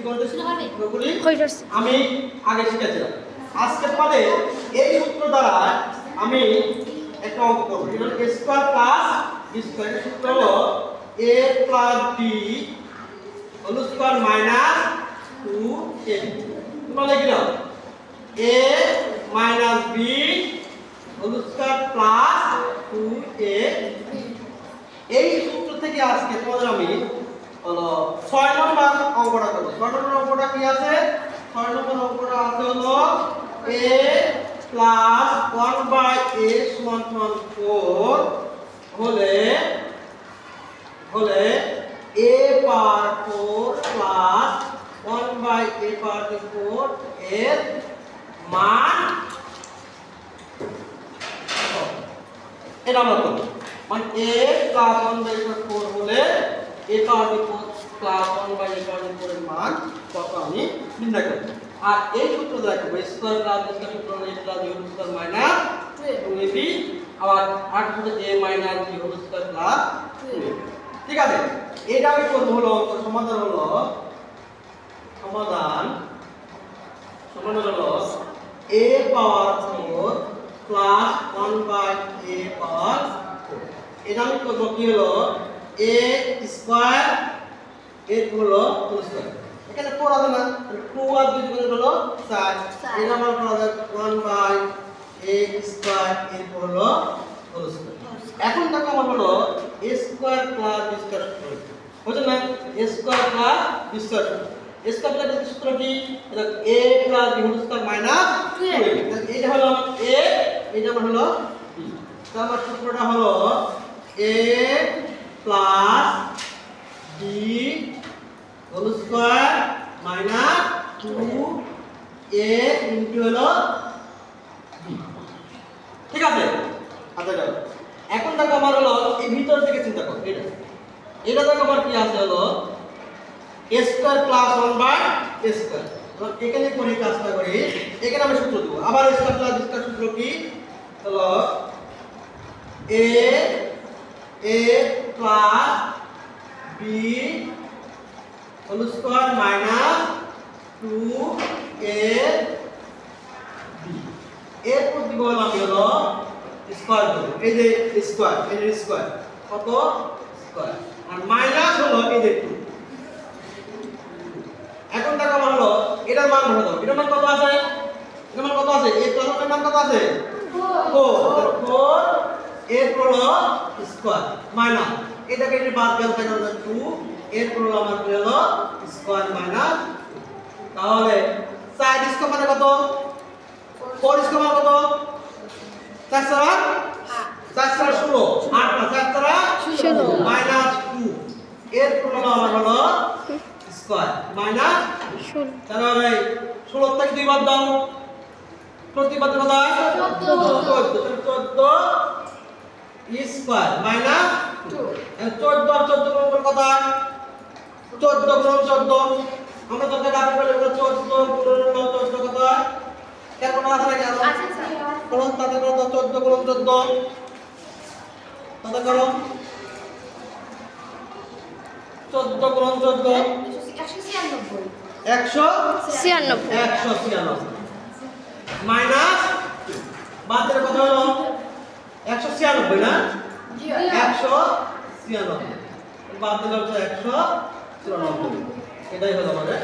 সূত্রগুলি আমি আগে শিখেছিলাম। আজকের পরে এই সূত্র দ্বারা আমি একটা অঙ্ক করব। এটা হলো a square plus b square. এর সূত্র হলো a plus b whole square minus 2ab। তোমরা লিখে নাও a minus b whole square plus 2ab। এই সূত্র থেকে আজকে তোমাদের আমি হলো 6 নম্বর অঙ্কটা করব। 6 নম্বর অঙ্কটা কি আছে? 6 নম্বর অঙ্কটা আছে হলো a প্লাস 1/a সমান 4 হলে a পাওয়ার 4 প্লাস 1/a পাওয়ার 4 এর মান এটা আমরা করব। মানে a প্লাস 1/a 4 হলে a পাওয়ার 4 প্লাস 1/a পাওয়ার 4 এর মান কত আমি নির্ণয় করব। আর এই সূত্র দ্বারা করব স্কয়ার প্লাস b স্কয়ার সূত্র হলো a plus b whole square minus 2ab। আবার আর হলো a minus b whole square plus 2ab। ঠিক আছে, এটা আমি করব হলো সমাধান হলো a পাওয়ার 4 প্লাস 1/a পাওয়ার 4। এটা আমি করব কি হলো a স্কয়ার এর হলো হোল স্কয়ার। এখানে 4 আছে না, 2 আর 2 গুণ হলো 4। এটা আমার করা যায় 1/a স্কয়ার এর হলো হোল স্কয়ার। এখন দেখো আমার হলো a square plus b square সূত্র বুঝছেন না? a square plus b square a square plus b সূত্র কি? এটা a plus b whole square minus 2ab। এটা হলো a, এটা হলো b। তো আমার সূত্রটা হলো a plus b whole square minus 2a into হলো b। ঠিক আছে, আচ্ছা যাও। এখন দেখো আমার হলো এই ভিতর থেকে চিন্তা করো। এটা দেখো আমার কি আছে হলো a square plus 1/a square. আমরা এখানে কোন কাজটা করি, এখানে আমি সূত্র দেব। আবার a square plus b square সূত্র কি হলো a plus b whole square minus 2a b। এর প্রতি বল আমি হলো স্কয়ার দেব। এই যে স্কয়ার, এই যে স্কয়ার কত স্কয়ার আর মাইনাস হলো এই যে 2। এখন দেখো আমার হলো এটার মান বলে দাও। এটার মান কত আছে? এটার মান কত আছে? a প্লাস এর মান কত আছে? 4 এর হলো স্কয়ার মাইনাস এটাকে যদি বাদ দেওয়া হয় তাহলে 2 এর হলো আমার হলো স্কয়ার মাইনাস। তাহলে 4 স্কয়ার মানে কত? 4 স্কয়ার মানে কত? 4 4 16 8 না 4 16 মাইনাস 2 এর হলো আমার হলো স্কয়ার মাইনাস 16। তাহলে 16 থেকে 2 বাদ দাও, প্রতিবাদ কত হয়? 14 স্কয়ার মাইনাস 2। 14 আর 14 গুণ করলে কত হয়? 14 গুণ 14। আমরা তো কাটা করলে 14 গুণ 14 কত হয়? কেমন আছে নাকি আরো? কোন তাতে করো 14 গুণ 14 তাতে করো 14 গুণ 14 196 মাইনাস বাদের কত হলো 196 না? 196 বাদ দিলে হচ্ছে 194। এটাই হলো আমাদের